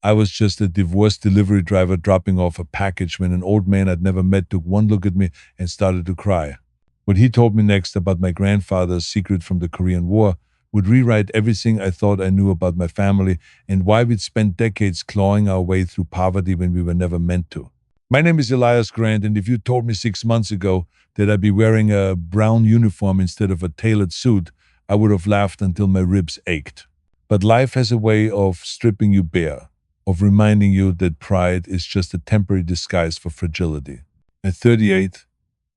I was just a divorce delivery driver dropping off a package when an old man I'd never met took one look at me and started to cry. What he told me next about my grandfather's secret from the Korean War would rewrite everything I thought I knew about my family and why we'd spent decades clawing our way through poverty when we were never meant to. My name is Elias Grant, and if you told me 6 months ago that I'd be wearing a brown uniform instead of a tailored suit, I would have laughed until my ribs ached. But life has a way of stripping you bare, of reminding you that pride is just a temporary disguise for fragility. At 38,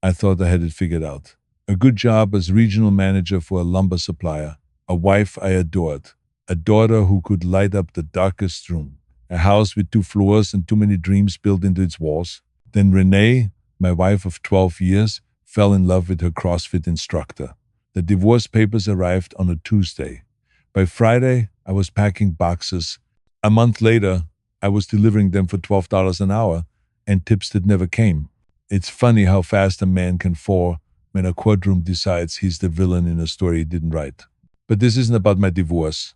I thought I had it figured out. A good job as regional manager for a lumber supplier, a wife I adored, a daughter who could light up the darkest room, a house with 2 floors and too many dreams built into its walls. Then Renee, my wife of 12 years, fell in love with her CrossFit instructor. The divorce papers arrived on a Tuesday. By Friday, I was packing boxes. A month later, I was delivering them for $12 an hour, and tips that never came. It's funny how fast a man can fall when a courtroom decides he's the villain in a story he didn't write. But this isn't about my divorce.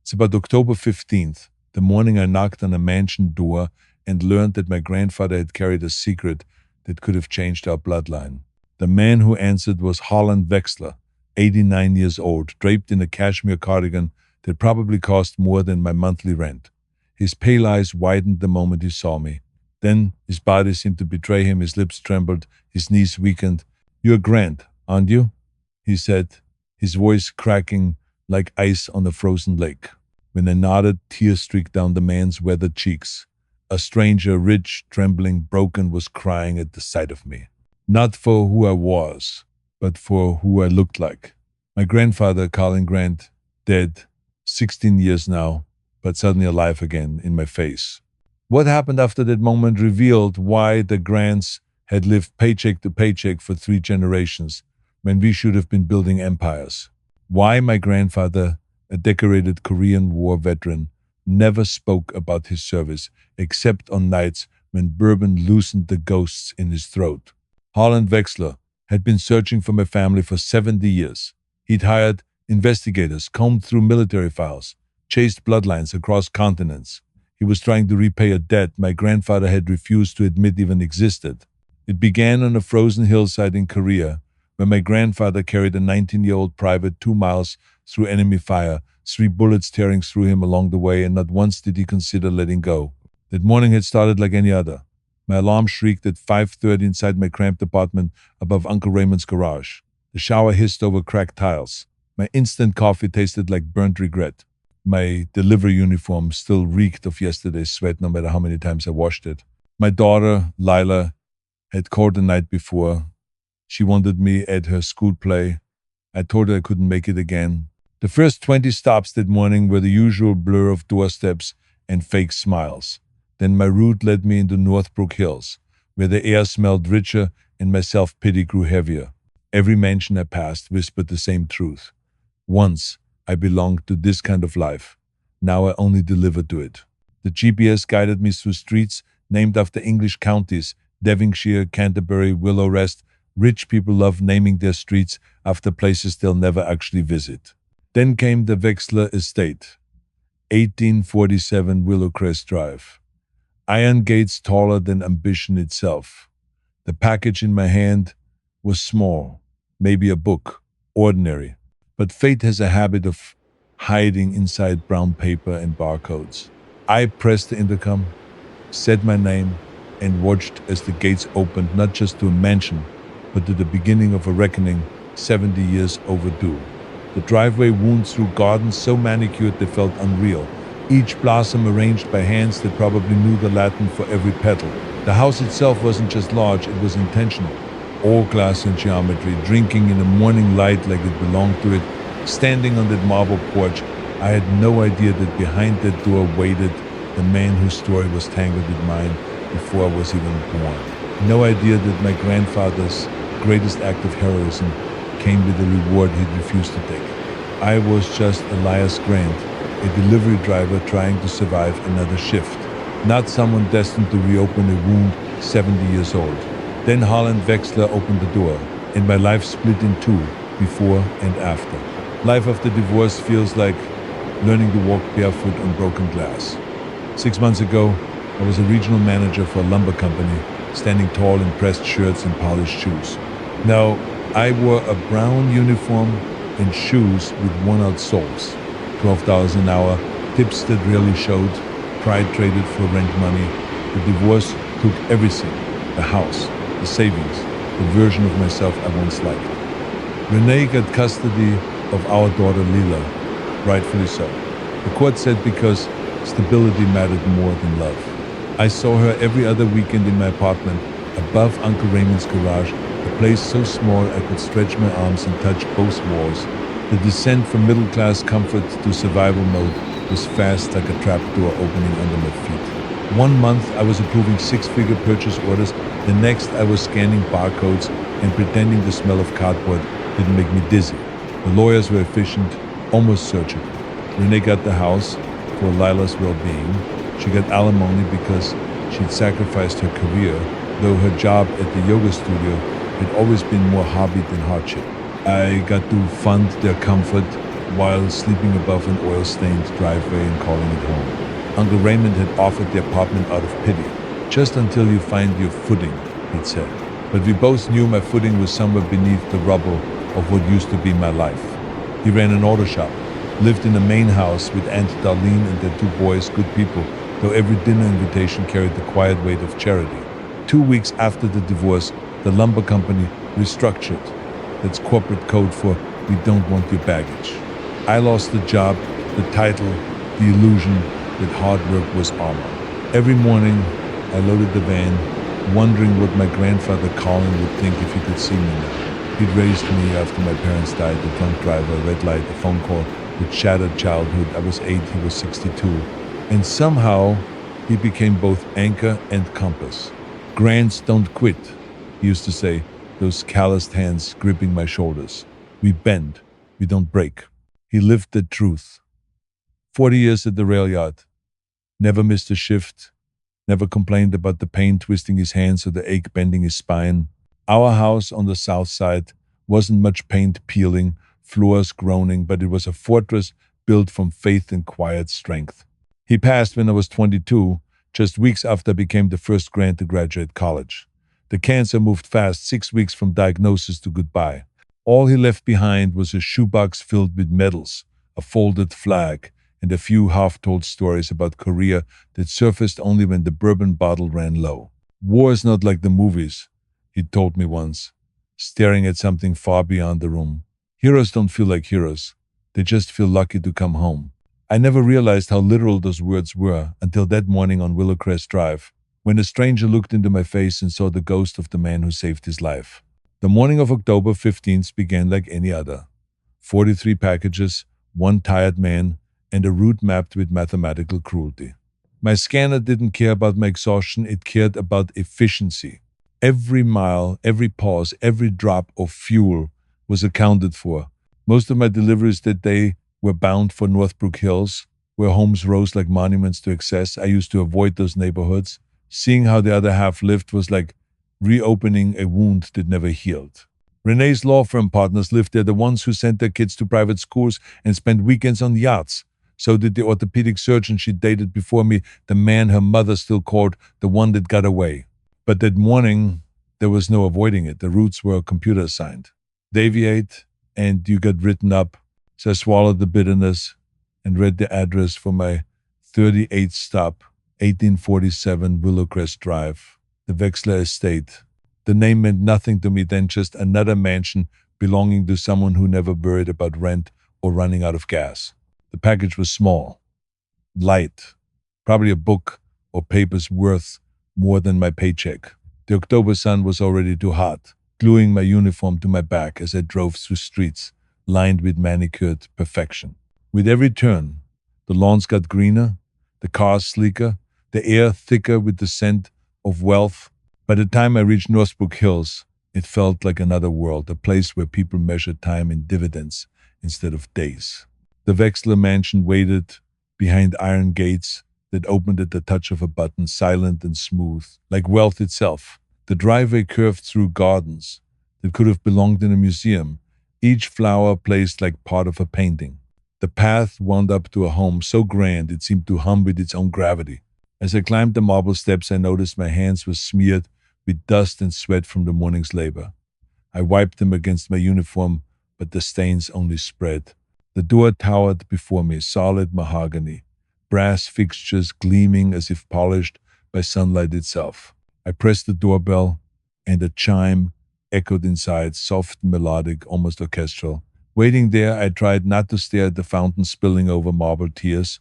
It's about October 15th, the morning I knocked on a mansion door and learned that my grandfather had carried a secret that could have changed our bloodline. The man who answered was Holland Wexler, 89 years old, draped in a cashmere cardigan that probably cost more than my monthly rent. His pale eyes widened the moment he saw me. Then his body seemed to betray him, his lips trembled, his knees weakened. "You're Grant, aren't you?" he said, his voice cracking like ice on a frozen lake. When I nodded, tears streaked down the man's weathered cheeks. A stranger, rich, trembling, broken, was crying at the sight of me. Not for who I was, but for who I looked like. My grandfather, Colin Grant, dead, 16 years now, but suddenly alive again in my face. What happened after that moment revealed why the Grants had lived paycheck to paycheck for 3 generations, when we should have been building empires. Why my grandfather, a decorated Korean War veteran, never spoke about his service, except on nights when bourbon loosened the ghosts in his throat. Holland Wexler had been searching for my family for 70 years. He'd hired investigators, combed through military files, chased bloodlines across continents. He was trying to repay a debt my grandfather had refused to admit even existed. It began on a frozen hillside in Korea, where my grandfather carried a 19-year-old private 2 miles through enemy fire, 3 bullets tearing through him along the way, and not once did he consider letting go. That morning had started like any other. My alarm shrieked at 5:30 inside my cramped apartment above Uncle Raymond's garage. The shower hissed over cracked tiles. My instant coffee tasted like burnt regret. My delivery uniform still reeked of yesterday's sweat no matter how many times I washed it. My daughter, Lila, had called the night before. She wanted me at her school play. I told her I couldn't make it again. The first 20 stops that morning were the usual blur of doorsteps and fake smiles. Then my route led me into Northbrook Hills, where the air smelled richer and my self-pity grew heavier. Every mansion I passed whispered the same truth. Once, I belonged to this kind of life. Now I only deliver to it. The GPS guided me through streets named after English counties, Devonshire, Canterbury, Willow Rest. Rich people love naming their streets after places they'll never actually visit. Then came the Wexler Estate, 1847 Willowcrest Drive. Iron gates taller than ambition itself. The package in my hand was small, maybe a book, ordinary. But fate has a habit of hiding inside brown paper and barcodes. I pressed the intercom, said my name, and watched as the gates opened not just to a mansion, but to the beginning of a reckoning 70 years overdue. The driveway wound through gardens so manicured they felt unreal, each blossom arranged by hands that probably knew the Latin for every petal. The house itself wasn't just large, it was intentional. All glass and geometry, drinking in the morning light like it belonged to it. Standing on that marble porch, I had no idea that behind that door waited the man whose story was tangled with mine before I was even born. No idea that my grandfather's greatest act of heroism came with a reward he'd refused to take. I was just Elias Grant, a delivery driver trying to survive another shift, not someone destined to reopen a wound 70 years old. Then Holland Wexler opened the door, and my life split in two, before and after. Life after divorce feels like learning to walk barefoot on broken glass. 6 months ago, I was a regional manager for a lumber company, standing tall in pressed shirts and polished shoes. Now, I wore a brown uniform and shoes with worn-out soles. $12 an hour, tips that rarely showed, pride traded for rent money. The divorce took everything, the house, the savings, the version of myself I once liked. Renee got custody of our daughter Lila, rightfully so. The court said because stability mattered more than love. I saw her every other weekend in my apartment, above Uncle Raymond's garage, a place so small I could stretch my arms and touch both walls. The descent from middle-class comfort to survival mode was fast like a trapdoor opening under my feet. 1 month I was approving six-figure purchase orders, the next I was scanning barcodes and pretending the smell of cardboard didn't make me dizzy. The lawyers were efficient, almost surgical. Renee got the house for Lila's well-being. She got alimony because she'd sacrificed her career, though her job at the yoga studio had always been more hobby than hardship. I got to fund their comfort while sleeping above an oil-stained driveway and calling it home. Uncle Raymond had offered the apartment out of pity. Just until you find your footing, he'd said. But we both knew my footing was somewhere beneath the rubble of what used to be my life. He ran an auto shop, lived in a main house with Aunt Darlene and their two boys, good people, though every dinner invitation carried the quiet weight of charity. 2 weeks after the divorce, the lumber company restructured. That's corporate code for we don't want your baggage. I lost the job, the title, the illusion that hard work was armor. Every morning, I loaded the van, wondering what my grandfather Colin would think if he could see me now. He'd raised me after my parents died, a drunk driver, a red light, a phone call with shattered childhood. I was 8, he was 62. And somehow, he became both anchor and compass. Grants don't quit, he used to say, those calloused hands gripping my shoulders. We bend, we don't break. He lived the truth. 40 years at the rail yard. Never missed a shift. Never complained about the pain twisting his hands or the ache bending his spine. Our house on the south side wasn't much paint peeling, floors groaning, but it was a fortress built from faith and quiet strength. He passed when I was 22, just weeks after I became the first grant to graduate college. The cancer moved fast, 6 weeks from diagnosis to goodbye. All he left behind was a shoebox filled with medals, a folded flag, and a few half-told stories about Korea that surfaced only when the bourbon bottle ran low. War is not like the movies, he'd told me once, staring at something far beyond the room. Heroes don't feel like heroes. They just feel lucky to come home. I never realized how literal those words were until that morning on Willowcrest Drive, when a stranger looked into my face and saw the ghost of the man who saved his life. The morning of October 15th began like any other. 43 packages, one tired man, and a route mapped with mathematical cruelty. My scanner didn't care about my exhaustion, it cared about efficiency. Every mile, every pause, every drop of fuel was accounted for. Most of my deliveries that day were bound for Northbrook Hills, where homes rose like monuments to excess. I used to avoid those neighborhoods. Seeing how the other half lived was like reopening a wound that never healed. Renee's law firm partners lived there, the ones who sent their kids to private schools and spent weekends on yachts. So did the orthopedic surgeon she dated before me, the man her mother still called the one that got away. But that morning, there was no avoiding it. The routes were computer assigned. Deviate, and you got written up. So I swallowed the bitterness and read the address for my 38th stop, 1847 Willowcrest Drive, the Wexler Estate. The name meant nothing to me then, just another mansion belonging to someone who never worried about rent or running out of gas. The package was small, light, probably a book or papers worth more than my paycheck. The October sun was already too hot, gluing my uniform to my back as I drove through streets lined with manicured perfection. With every turn, the lawns got greener, the cars sleeker, the air thicker with the scent of wealth. By the time I reached Northbrook Hills, it felt like another world, a place where people measured time in dividends instead of days. The Wexler mansion waited behind iron gates that opened at the touch of a button, silent and smooth, like wealth itself. The driveway curved through gardens that could have belonged in a museum, each flower placed like part of a painting. The path wound up to a home so grand it seemed to hum with its own gravity. As I climbed the marble steps, I noticed my hands were smeared with dust and sweat from the morning's labor. I wiped them against my uniform, but the stains only spread. The door towered before me, solid mahogany, brass fixtures gleaming as if polished by sunlight itself. I pressed the doorbell, and a chime echoed inside, soft, melodic, almost orchestral. Waiting there, I tried not to stare at the fountain spilling over marble tears,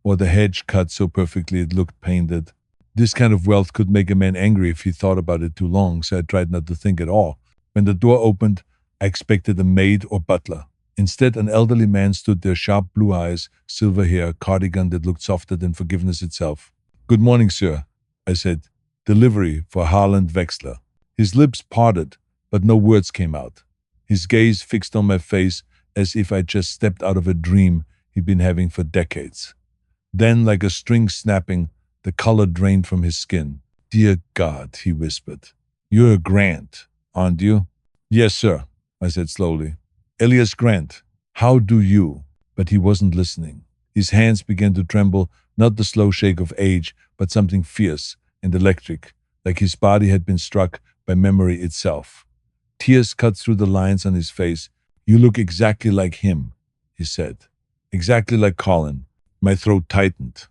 or the hedge cut so perfectly it looked painted. This kind of wealth could make a man angry if he thought about it too long, so I tried not to think at all. When the door opened, I expected a maid or butler. Instead, an elderly man stood there, sharp blue eyes, silver hair, cardigan that looked softer than forgiveness itself. "Good morning, sir," I said. "Delivery for Harland Wexler." His lips parted, but no words came out. His gaze fixed on my face as if I'd just stepped out of a dream he'd been having for decades. Then, like a string snapping, the color drained from his skin. "Dear God," he whispered. "You're a Grant, aren't you?" "Yes, sir," I said slowly. "Elias Grant, how do you?" But he wasn't listening. His hands began to tremble, not the slow shake of age, but something fierce and electric, like his body had been struck by memory itself. Tears cut through the lines on his face. "You look exactly like him," he said. "Exactly like Colin." My throat tightened.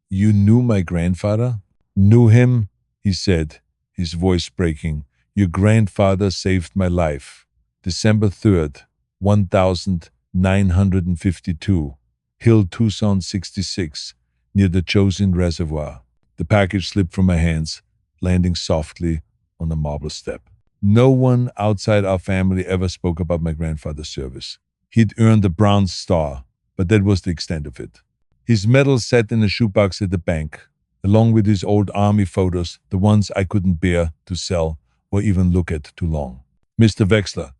"You knew my grandfather?" "Knew him?" he said, his voice breaking. "Your grandfather saved my life. December 3rd, 1952, Hill Tucson 66, near the Chosin Reservoir." The package slipped from my hands, landing softly on the marble step. No one outside our family ever spoke about my grandfather's service. He'd earned a Bronze Star, but that was the extent of it. His medal sat in a shoebox at the bank, along with his old army photos, the ones I couldn't bear to sell or even look at too long. "Mr. Wexler,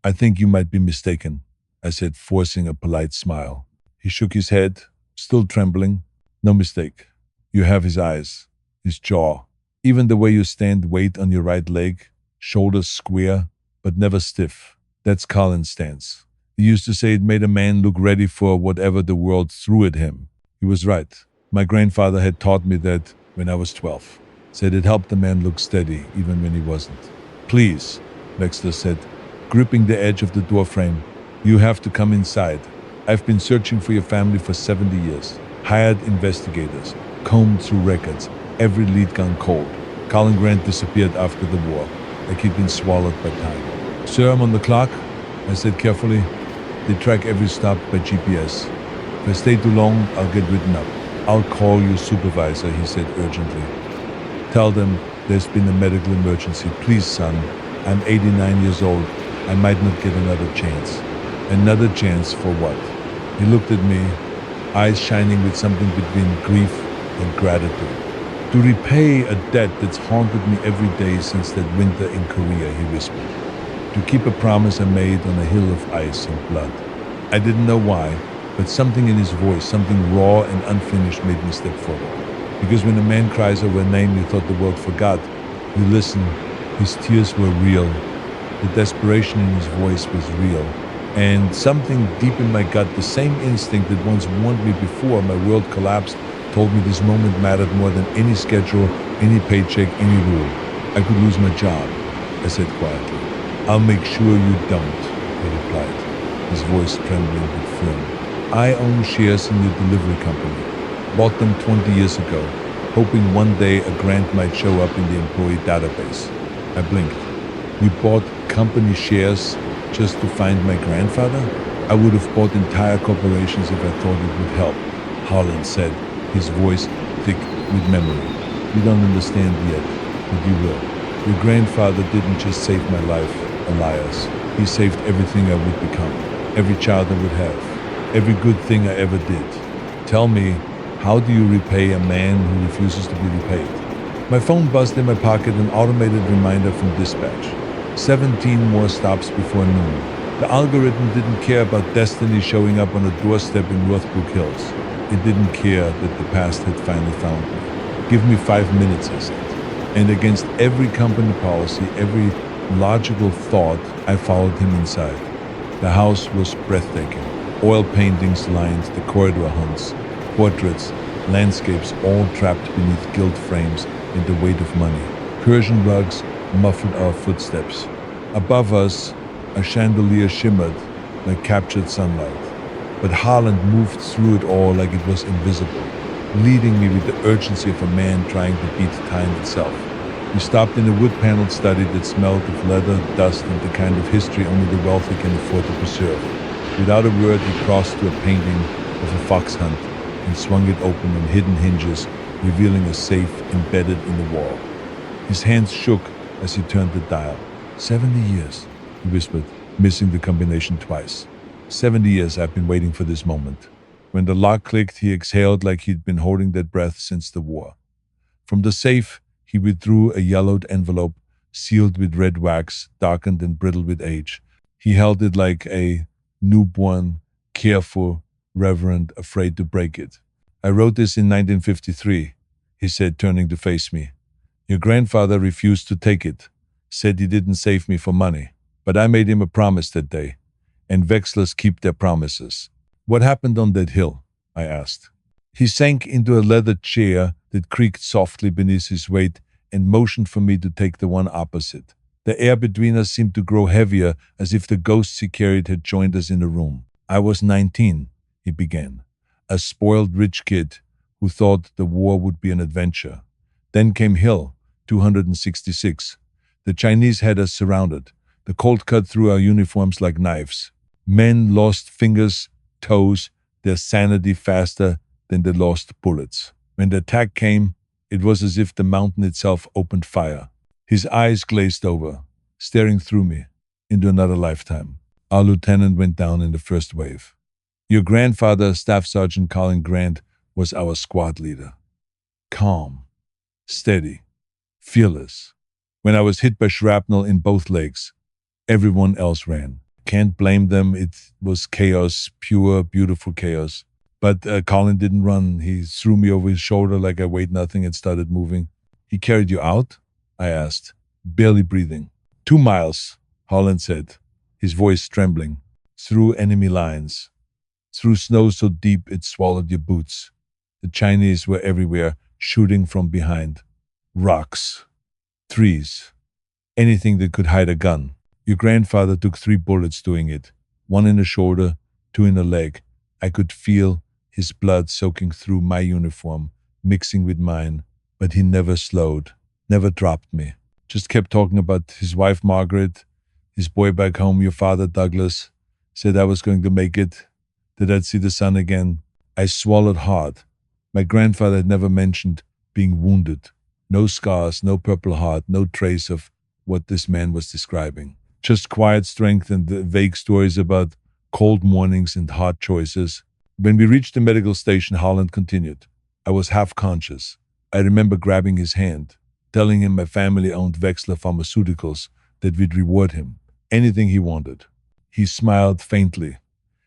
I think you might be mistaken," I said, forcing a polite smile. He shook his head, still trembling. "No mistake. You have his eyes, his jaw, even the way you stand, weight on your right leg, shoulders square, but never stiff. That's Colin's stance. He used to say it made a man look ready for whatever the world threw at him. He was right. My grandfather had taught me that when I was 12. Said it helped a man look steady, even when he wasn't. "Please," Wexler said, gripping the edge of the doorframe, "you have to come inside. I've been searching for your family for 70 years. Hired investigators, combed through records, every lead gone cold. Colin Grant disappeared after the war, like he'd been swallowed by time." "Sir, I'm on the clock," I said carefully. "They track every stop by GPS. If I stay too long, I'll get written up." "I'll call your supervisor," he said urgently. "Tell them there's been a medical emergency. Please, son. I'm 89 years old. I might not get another chance." "Another chance for what?" He looked at me, eyes shining with something between grief and gratitude. "To repay a debt that's haunted me every day since that winter in Korea," he whispered. "To keep a promise I made on a hill of ice and blood." I didn't know why, but something in his voice, something raw and unfinished, made me step forward. Because when a man cries over a name you thought the world forgot, you listen. His tears were real. The desperation in his voice was real. And something deep in my gut, the same instinct that once warned me before my world collapsed, told me this moment mattered more than any schedule, any paycheck, any rule. "I could lose my job," I said quietly. "I'll make sure you don't," he replied, his voice trembling but firm. "I own shares in your delivery company. Bought them 20 years ago, hoping one day a grant might show up in the employee database." I blinked. "You bought company shares just to find my grandfather?" "I would have bought entire corporations if I thought it would help," Harlan said, his voice thick with memory. "You don't understand yet, but you will. Your grandfather didn't just save my life, Elias. He saved everything I would become, every child I would have, every good thing I ever did. Tell me, how do you repay a man who refuses to be repaid?" My phone buzzed in my pocket, an automated reminder from dispatch. 17 more stops before noon. The algorithm didn't care about destiny showing up on a doorstep in Northbrook Hills. It didn't care that the past had finally found me. "Give me 5 minutes," I said. And against every company policy, every logical thought, I followed him inside. The house was breathtaking. Oil paintings lined the corridor hunts, portraits landscapes all trapped beneath gilt frames and the weight of money. Persian rugs muffled our footsteps. Above us, a chandelier shimmered like captured sunlight. But Harland moved through it all like it was invisible, leading me with the urgency of a man trying to beat time itself. We stopped in a wood-paneled study that smelled of leather, dust, and the kind of history only the wealthy can afford to preserve. Without a word, he crossed to a painting of a fox hunt and swung it open on hidden hinges, revealing a safe embedded in the wall. His hands shook as he turned the dial. 70 years, he whispered, missing the combination twice. 70 years I've been waiting for this moment. When the lock clicked, he exhaled like he'd been holding that breath since the war. From the safe, he withdrew a yellowed envelope sealed with red wax, darkened and brittle with age. He held it like a newborn, careful, reverent, afraid to break it. I wrote this in 1953, he said, turning to face me. Your grandfather refused to take it, said he didn't save me for money. But I made him a promise that day, and Wechslers keep their promises. What happened on that hill? I asked. He sank into a leather chair that creaked softly beneath his weight and motioned for me to take the one opposite. The air between us seemed to grow heavier, as if the ghosts he carried had joined us in the room. I was 19, he began, a spoiled rich kid who thought the war would be an adventure. Then came Hill, 266. The Chinese had us surrounded. The cold cut through our uniforms like knives. Men lost fingers, toes, their sanity faster than they lost bullets. When the attack came, it was as if the mountain itself opened fire. His eyes glazed over, staring through me into another lifetime. Our lieutenant went down in the first wave. Your grandfather, Staff Sergeant Colin Grant, was our squad leader. Calm, steady, fearless. When I was hit by shrapnel in both legs, everyone else ran. Can't blame them. It was chaos, pure, beautiful chaos. But Colin didn't run. He threw me over his shoulder like I weighed nothing and started moving. He carried you out? I asked, barely breathing. 2 miles, Holland said, his voice trembling. Through enemy lines. Through snow so deep it swallowed your boots. The Chinese were everywhere, shooting from behind. Rocks. Trees. Anything that could hide a gun. Your grandfather took 3 bullets doing it. 1 in the shoulder, 2 in the leg. I could feel his blood soaking through my uniform, mixing with mine, but he never slowed, never dropped me. Just kept talking about his wife Margaret, his boy back home, your father Douglas. Said I was going to make it, that I'd see the sun again. I swallowed hard. My grandfather had never mentioned being wounded. No scars, no Purple Heart, no trace of what this man was describing. Just quiet strength and the vague stories about cold mornings and hard choices. When we reached the medical station, Holland continued. I was half conscious. I remember grabbing his hand, telling him my family owned Wechsler Pharmaceuticals, that we'd reward him. Anything he wanted. He smiled faintly,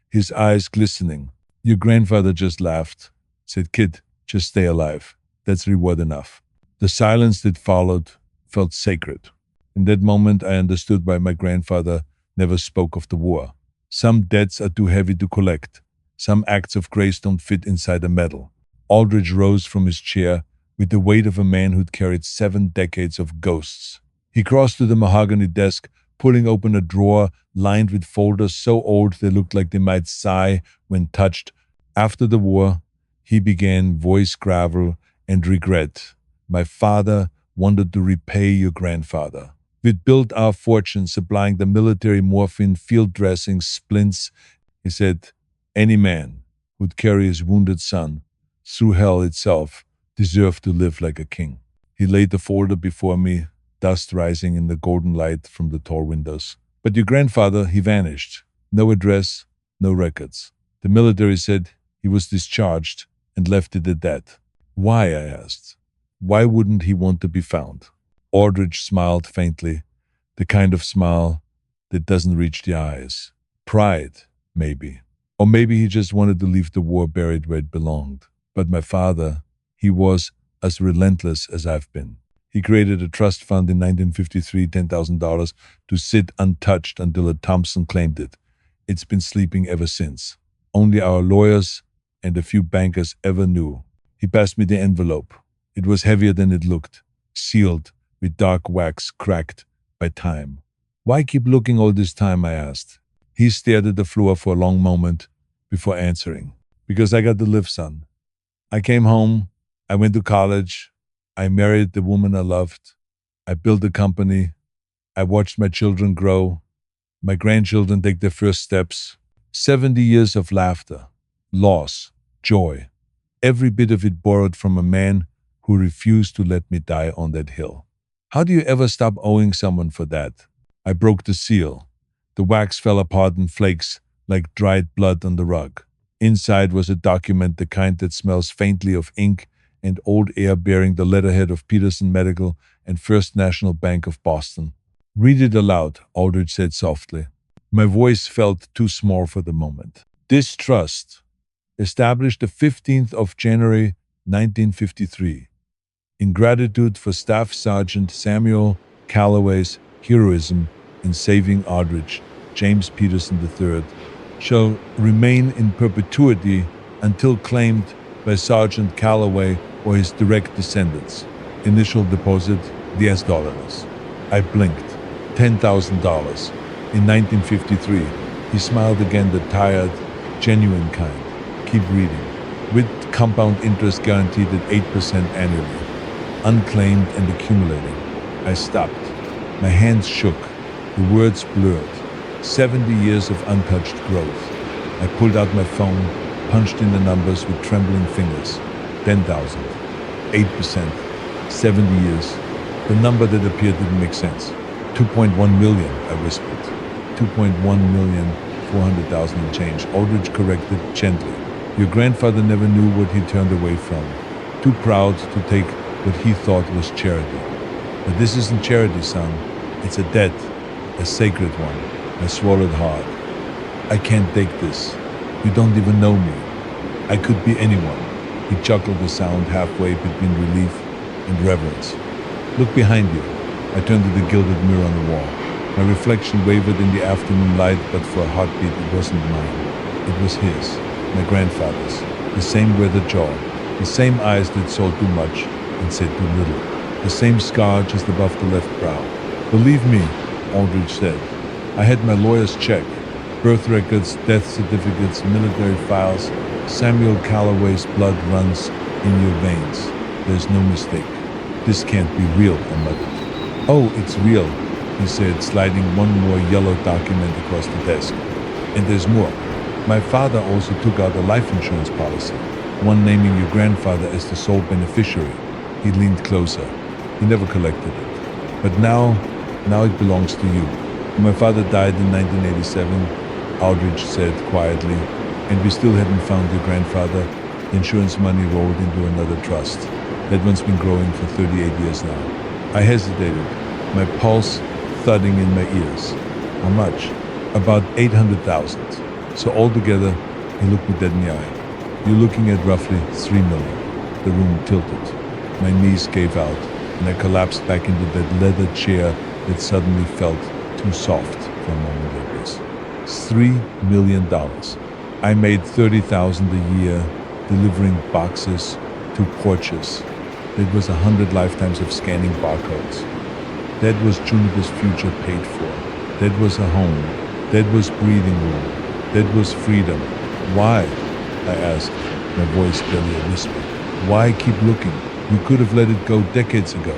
his eyes glistening. Your grandfather just laughed, said, Kid, just stay alive. That's reward enough. The silence that followed felt sacred. In that moment, I understood why my grandfather never spoke of the war. Some debts are too heavy to collect. Some acts of grace don't fit inside a medal. Aldridge rose from his chair with the weight of a man who'd carried 7 decades of ghosts. He crossed to the mahogany desk, pulling open a drawer lined with folders so old they looked like they might sigh when touched. After the war, he began, voice gravel and regret. My father wanted to repay your grandfather. We'd built our fortune supplying the military morphine, field dressings, splints. He said, any man who'd carry his wounded son through hell itself deserved to live like a king. He laid the folder before me, dust rising in the golden light from the tall windows. But your grandfather, he vanished. No address, no records. The military said he was discharged and left it at that. Why, I asked. Why wouldn't he want to be found? Aldridge smiled faintly, the kind of smile that doesn't reach the eyes. Pride, maybe. Or maybe he just wanted to leave the war buried where it belonged. But my father, he was as relentless as I've been. He created a trust fund in 1953, $10,000, to sit untouched until a Thompson claimed it. It's been sleeping ever since. Only our lawyers and a few bankers ever knew. He passed me the envelope. It was heavier than it looked, sealed with dark wax cracked by time. Why keep looking all this time? I asked. He stared at the floor for a long moment before answering. Because I got to live, son. I came home. I went to college. I married the woman I loved. I built a company. I watched my children grow. My grandchildren take their first steps. 70 years of laughter, loss, joy. Every bit of it borrowed from a man who refused to let me die on that hill. How do you ever stop owing someone for that? I broke the seal. The wax fell apart in flakes like dried blood on the rug. Inside was a document, the kind that smells faintly of ink and old air, bearing the letterhead of Peterson Medical and First National Bank of Boston. Read it aloud, Aldrich said softly. My voice felt too small for the moment. This trust, established the 15th of January 1953, in gratitude for Staff Sergeant Samuel Calloway's heroism in saving Aldrich James Peterson III, shall remain in perpetuity until claimed by Sergeant Calloway or his direct descendants. Initial deposit, the $10. I blinked. $10,000. In 1953, he smiled again, the tired, genuine kind. Keep reading. With compound interest guaranteed at 8% annually. Unclaimed and accumulating. I stopped. My hands shook. The words blurred. 70 years of untouched growth. I pulled out my phone, punched in the numbers with trembling fingers. 10,000. 8%. 70 years. The number that appeared didn't make sense. 2.1 million, I whispered. 2.1 million, 400,000 and change. Aldrich corrected gently. Your grandfather never knew what he turned away from. Too proud to take what he thought was charity. But this isn't charity, son. It's a debt, a sacred one. I swallowed hard. I can't take this. You don't even know me. I could be anyone. He chuckled, a sound halfway between relief and reverence. Look behind you. I turned to the gilded mirror on the wall. My reflection wavered in the afternoon light, but for a heartbeat it wasn't mine. It was his, my grandfather's. The same weathered jaw, the same eyes that saw too much and said too little. The same scar just above the left brow. Believe me, Aldrich said. I had my lawyer's check. Birth records, death certificates, military files. Samuel Calloway's blood runs in your veins. There's no mistake. This can't be real, I muttered. Oh, it's real, he said, sliding one more yellow document across the desk. And there's more. My father also took out a life insurance policy, one naming your grandfather as the sole beneficiary. He leaned closer. He never collected it. But now it belongs to you. My father died in 1987, Aldrich said quietly, and we still hadn't found your grandfather. Insurance money rolled into another trust. That one's been growing for 38 years now. I hesitated, my pulse thudding in my ears. How much? About 800,000. So altogether, he looked me dead in the eye. You're looking at roughly 3 million. The room tilted. My knees gave out, and I collapsed back into that leather chair that suddenly felt too soft for a moment like this. $3 million. I made 30,000 a year delivering boxes to porches. That was 100 lifetimes of scanning barcodes. That was Juniper's future paid for. That was a home. That was breathing room. That was freedom. Why? I asked, my voice barely a whisper. Why keep looking? You could have let it go decades ago.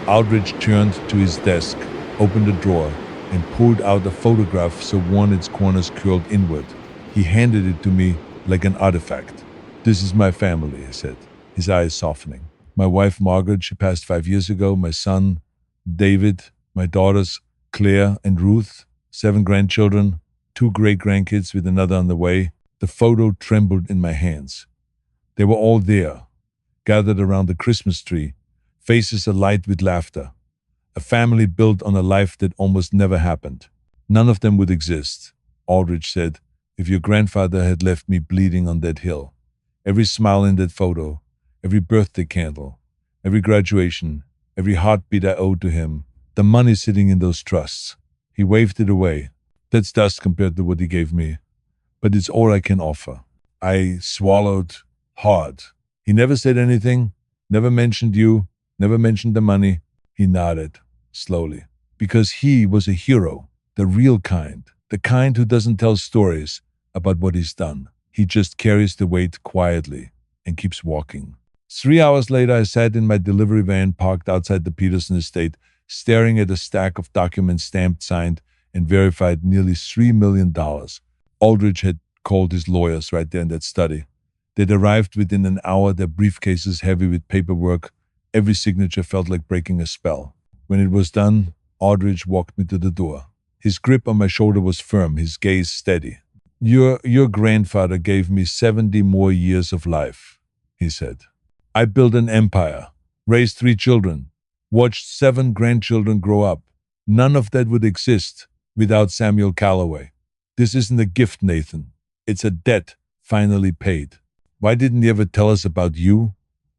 Aldrich turned to his desk, opened a drawer, and pulled out a photograph so worn its corners curled inward. He handed it to me like an artifact. This is my family, he said, his eyes softening. My wife, Margaret, she passed 5 years ago. My son, David, my daughters, Claire and Ruth, 7 grandchildren, 2 great-grandkids with another on the way. The photo trembled in my hands. They were all there, gathered around the Christmas tree, faces alight with laughter. A family built on a life that almost never happened. None of them would exist, Aldrich said, if your grandfather had left me bleeding on that hill. Every smile in that photo, every birthday candle, every graduation, every heartbeat I owed to him, the money sitting in those trusts. He waved it away. That's dust compared to what he gave me. But it's all I can offer. I swallowed hard. He never said anything, never mentioned you, never mentioned the money. He nodded, slowly. Because he was a hero, the real kind, the kind who doesn't tell stories about what he's done. He just carries the weight quietly and keeps walking. 3 hours later, I sat in my delivery van parked outside the Peterson estate, staring at a stack of documents stamped, signed, and verified nearly $3 million. Aldrich had called his lawyers right there in that study. They'd arrived within an hour, their briefcases heavy with paperwork. Every signature felt like breaking a spell. When it was done, Aldrich walked me to the door. His grip on my shoulder was firm, his gaze steady. Your grandfather gave me 70 more years of life, he said. I built an empire, raised 3 children, watched 7 grandchildren grow up. None of that would exist without Samuel Calloway. This isn't a gift, Nathan. It's a debt finally paid. Why didn't he ever tell us about you?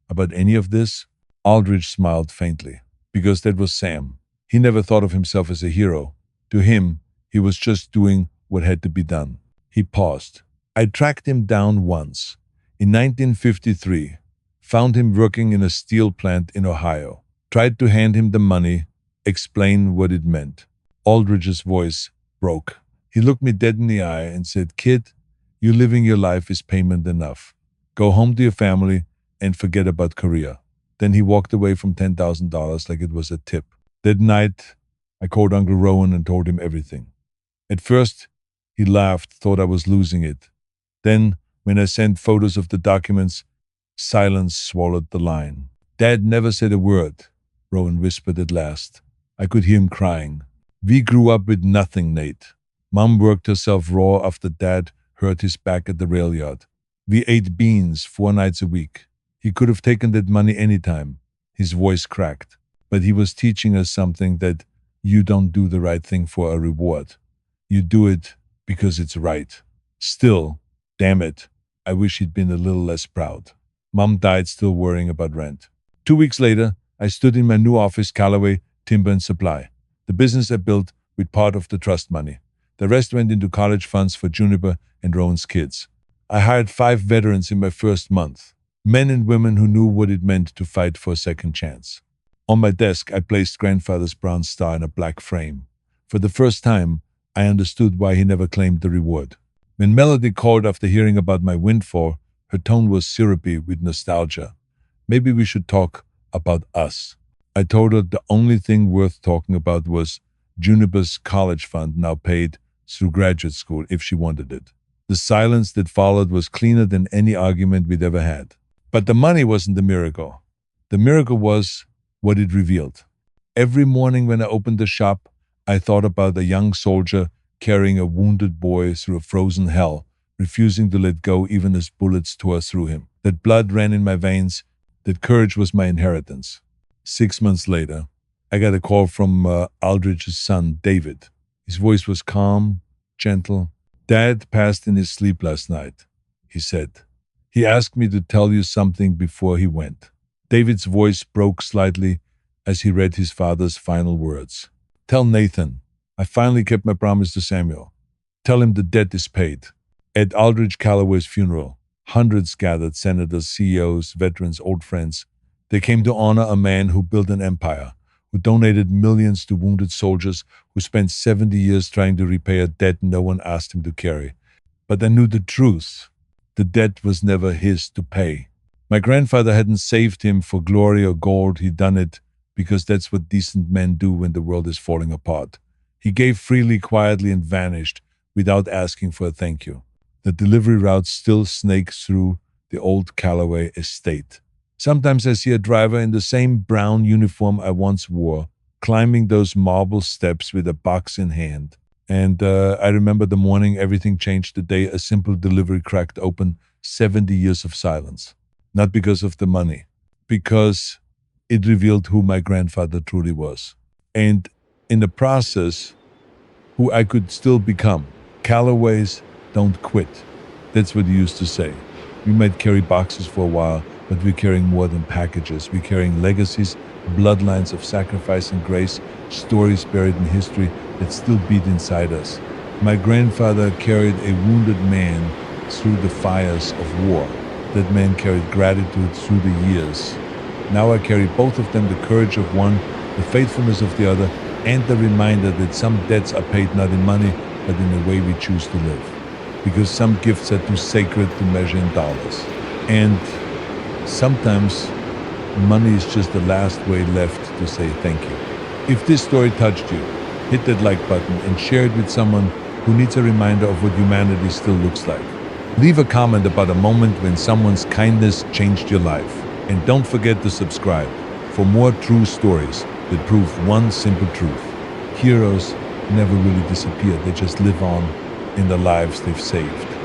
About any of this? Aldrich smiled faintly. Because that was Sam. He never thought of himself as a hero. To him, he was just doing what had to be done. He paused. I tracked him down once. In 1953, found him working in a steel plant in Ohio. Tried to hand him the money, explain what it meant. Aldrich's voice broke. He looked me dead in the eye and said, "Kid, you living your life is payment enough. Go home to your family and forget about Korea." Then he walked away from $10,000 like it was a tip. That night, I called Uncle Rowan and told him everything. At first, he laughed, thought I was losing it. Then, when I sent photos of the documents, silence swallowed the line. "Dad never said a word," Rowan whispered at last. I could hear him crying. "We grew up with nothing, Nate. Mom worked herself raw after Dad hurt his back at the rail yard. We ate beans 4 nights a week. He could have taken that money anytime." His voice cracked. "But he was teaching us something, that you don't do the right thing for a reward. You do it because it's right. Still, damn it, I wish he'd been a little less proud." Mom died still worrying about rent. 2 weeks later, I stood in my new office, Callaway Timber and Supply. The business I built with part of the trust money. The rest went into college funds for Juniper and Rowan's kids. I hired 5 veterans in my first month. Men and women who knew what it meant to fight for a second chance. On my desk, I placed grandfather's brown star in a black frame. For the first time, I understood why he never claimed the reward. When Melody called after hearing about my windfall, her tone was syrupy with nostalgia. "Maybe we should talk about us." I told her the only thing worth talking about was Juniper's college fund, now paid through graduate school if she wanted it. The silence that followed was cleaner than any argument we'd ever had. But the money wasn't the miracle. The miracle was what it revealed. Every morning when I opened the shop, I thought about a young soldier carrying a wounded boy through a frozen hell, refusing to let go even as bullets tore through him. That blood ran in my veins, that courage was my inheritance. 6 months later, I got a call from Aldrich's son, David. His voice was calm, gentle. "Dad passed in his sleep last night," he said. "He asked me to tell you something before he went." David's voice broke slightly as he read his father's final words. "Tell Nathan, I finally kept my promise to Samuel. Tell him the debt is paid." At Aldrich Calloway's funeral, hundreds gathered, senators, CEOs, veterans, old friends. They came to honor a man who built an empire, who donated millions to wounded soldiers, who spent 70 years trying to repay a debt no one asked him to carry. But I knew the truth. The debt was never his to pay. My grandfather hadn't saved him for glory or gold. He'd done it because that's what decent men do when the world is falling apart. He gave freely, quietly, and vanished without asking for a thank you. The delivery route still snakes through the old Callaway estate. Sometimes I see a driver in the same brown uniform I once wore, climbing those marble steps with a box in hand. And I remember the morning everything changed, the day a simple delivery cracked open 70 years of silence. Not because of the money, because it revealed who my grandfather truly was. And in the process, who I could still become. Callaways don't quit. That's what he used to say. We might carry boxes for a while, but we're carrying more than packages. We're carrying legacies, bloodlines of sacrifice and grace, stories buried in history that still beat inside us. My grandfather carried a wounded man through the fires of war. that man carried gratitude through the years. Now I carry both of them, the courage of one, the faithfulness of the other, and the reminder that some debts are paid not in money, but in the way we choose to live. Because some gifts are too sacred to measure in dollars. And sometimes money is just the last way left to say thank you. If this story touched you, hit that like button and share it with someone who needs a reminder of what humanity still looks like. Leave a comment about a moment when someone's kindness changed your life. And don't forget to subscribe for more true stories that prove one simple truth. Heroes never really disappear, they just live on in the lives they've saved.